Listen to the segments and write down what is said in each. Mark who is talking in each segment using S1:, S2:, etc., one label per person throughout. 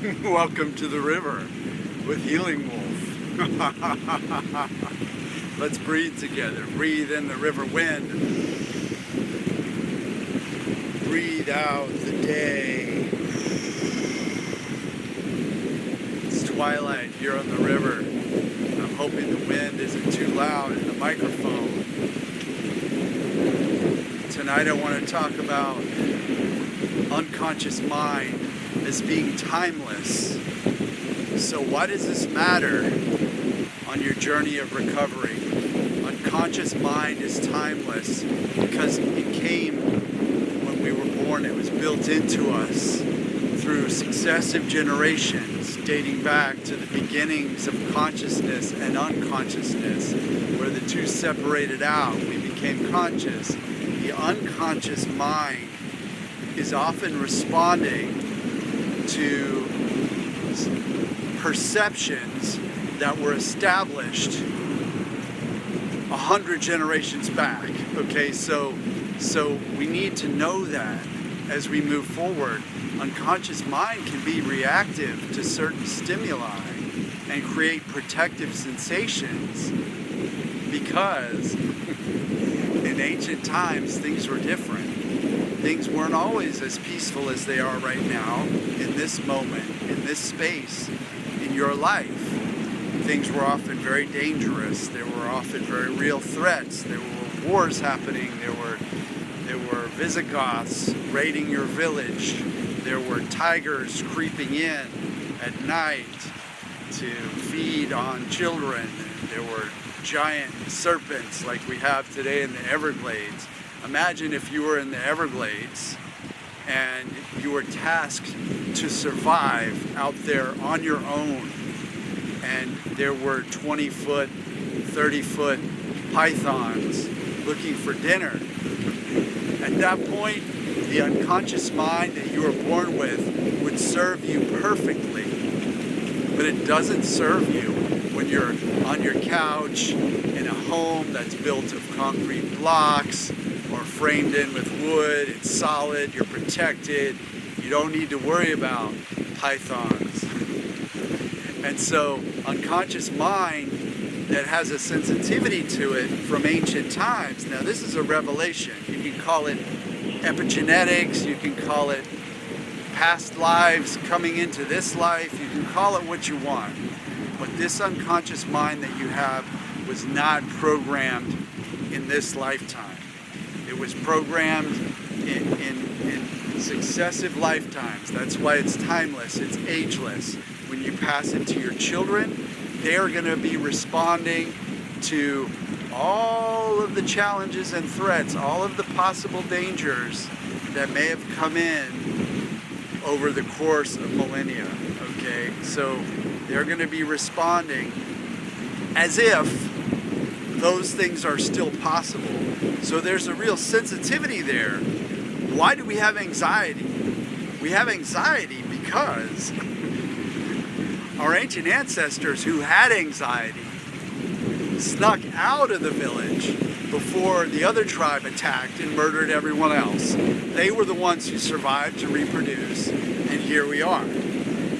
S1: Welcome to the river with Healing Wolf. Let's breathe together. Breathe in the river wind. Breathe out the day. It's twilight here on the river. I'm hoping the wind isn't too loud in the microphone. Tonight I want to talk about unconscious mind as being timeless. So why does this matter on your journey of recovery? Unconscious mind is timeless because it came when we were born. It was built into us through successive generations dating back to the beginnings of consciousness and unconsciousness, where the two separated out. We became conscious. The unconscious mind is often responding to perceptions that were established 100 generations back. Okay, so we need to know that as we move forward. Unconscious mind can be reactive to certain stimuli and create protective sensations because in ancient times things were different. Things weren't always as peaceful as they are right now, in this moment, in this space, in your life. Things were often very dangerous. There were often very real threats. There were wars happening. There were Visigoths raiding your village. There were tigers creeping in at night to feed on children. There were giant serpents like we have today in the Everglades. Imagine if you were in the Everglades and you were tasked to survive out there on your own, and there were 20-foot, 30-foot pythons looking for dinner. At that point, the unconscious mind that you were born with would serve you perfectly, but it doesn't serve you when you're on your couch in a home that's built of concrete blocks or framed in with wood. It's solid, you're protected, you don't need to worry about pythons. And so unconscious mind that has a sensitivity to it from ancient times. Now this is a revelation. You can call it epigenetics, you can call it past lives coming into this life, you can call it what you want. But this unconscious mind that you have was not programmed in this lifetime. It was programmed in successive lifetimes. That's why it's timeless, it's ageless. When you pass it to your children, they are going to be responding to all of the challenges and threats, all of the possible dangers that may have come in over the course of millennia. Okay, so they're going to be responding as if those things are still possible. So there's a real sensitivity there. Why do we have anxiety? We have anxiety because our ancient ancestors who had anxiety snuck out of the village before the other tribe attacked and murdered everyone else. They were the ones who survived to reproduce, and here we are.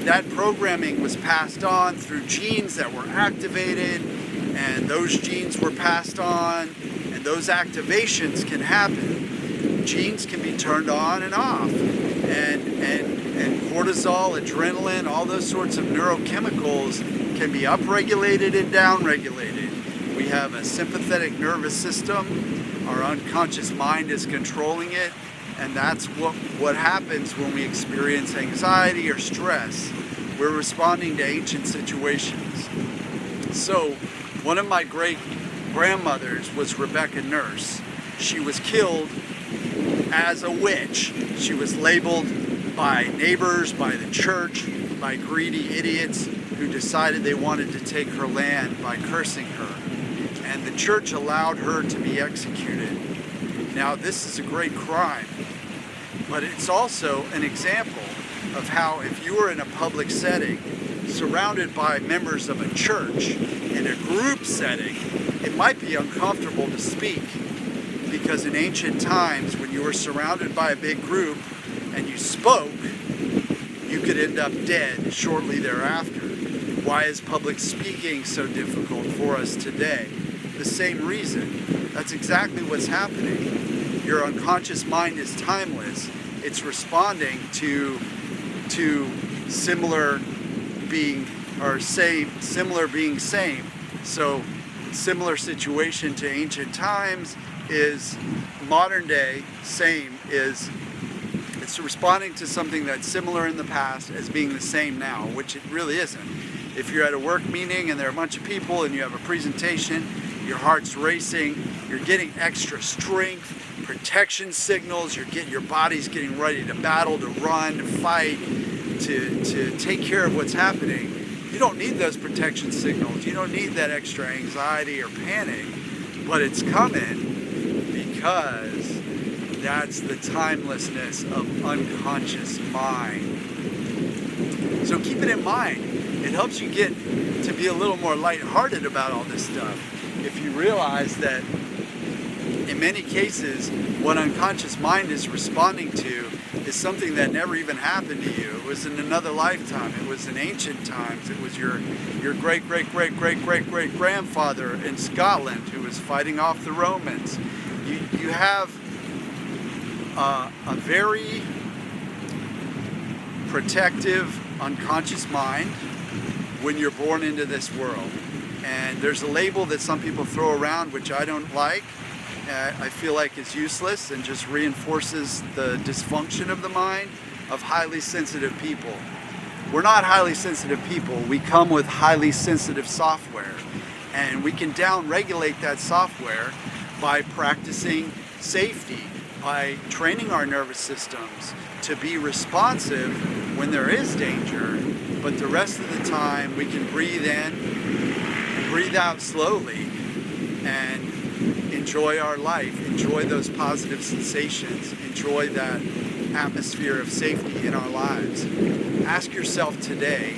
S1: That programming was passed on through genes that were activated, and those genes were passed on, and those activations can happen. Genes can be turned on and off, and cortisol, adrenaline, all those sorts of neurochemicals can be upregulated and downregulated. We have a sympathetic nervous system. Our unconscious mind is controlling it, and that's what happens when we experience anxiety or stress. We're responding to ancient situations. So one of my great grandmothers was Rebecca Nurse. She was killed as a witch. She was labeled by neighbors, by the church, by greedy idiots who decided they wanted to take her land by cursing her. And the church allowed her to be executed. Now this is a great crime, but it's also an example of how if you were in a public setting, surrounded by members of a church, in a group setting, it might be uncomfortable to speak. Because in ancient times, when you were surrounded by a big group and you spoke, you could end up dead shortly thereafter. Why is public speaking so difficult for us today? The same reason. That's exactly what's happening. Your unconscious mind is timeless. It's responding to similar being same. So similar situation to ancient times is modern day. Same is it's responding to something that's similar in the past as being the same now, which it really isn't. If you're at a work meeting and there are a bunch of people and you have a presentation, your heart's racing, you're getting extra strength, protection signals, your body's getting ready to battle, to run, to fight, to take care of what's happening. You don't need those protection signals. You don't need that extra anxiety or panic, but it's coming because that's the timelessness of unconscious mind. So keep it in mind. It helps you get to be a little more lighthearted about all this stuff. If you realize that in many cases, what unconscious mind is responding to is something that never even happened to you. It was in another lifetime. It was in ancient times. It was your great-great-great-great-great-great-grandfather in Scotland who was fighting off the Romans. You have a very protective unconscious mind when you're born into this world. And there's a label that some people throw around which I don't like. I feel like it's useless and just reinforces the dysfunction of the mind of highly sensitive people. We're not highly sensitive people. We come with highly sensitive software, and we can down-regulate that software by practicing safety, by training our nervous systems to be responsive when there is danger, but the rest of the time we can breathe in, breathe out slowly, and enjoy our life, enjoy those positive sensations, enjoy that atmosphere of safety in our lives. Ask yourself today,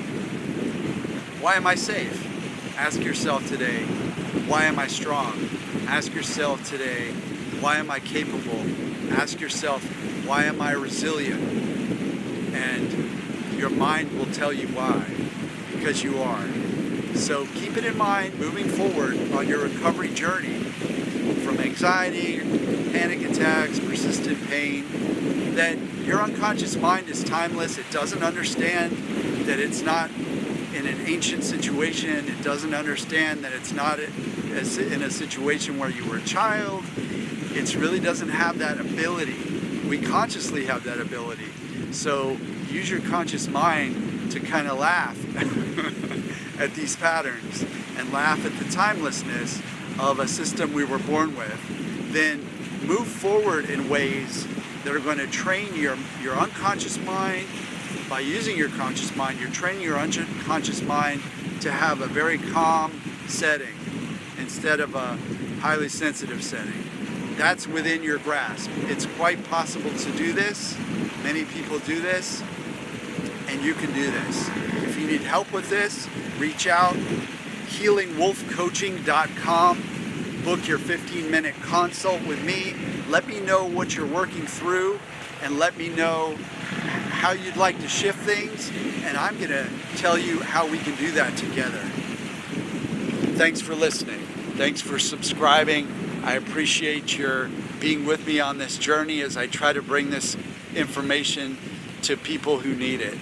S1: why am I safe? Ask yourself today, why am I strong? Ask yourself today, why am I capable? Ask yourself, why am I resilient? And your mind will tell you why, because you are. So keep it in mind moving forward on your recovery journey from anxiety, panic attacks, persistent pain, that your unconscious mind is timeless. It doesn't understand that it's not in an ancient situation. It doesn't understand that it's not in a situation where you were a child. It really doesn't have that ability. We consciously have that ability. So use your conscious mind to kind of laugh at these patterns and laugh at the timelessness of a system we were born with. Then move forward in ways that are going to train your unconscious mind. By using your conscious mind, you're training your unconscious mind to have a very calm setting instead of a highly sensitive setting. That's within your grasp. It's quite possible to do this. Many people do this, and you can do this. If you need help with this, reach out, healingwolfcoaching.com. Book your 15-minute consult with me. Let me know what you're working through, and let me know how you'd like to shift things, and I'm going to tell you how we can do that together. Thanks for listening. Thanks for subscribing. I appreciate your being with me on this journey as I try to bring this information to people who need it.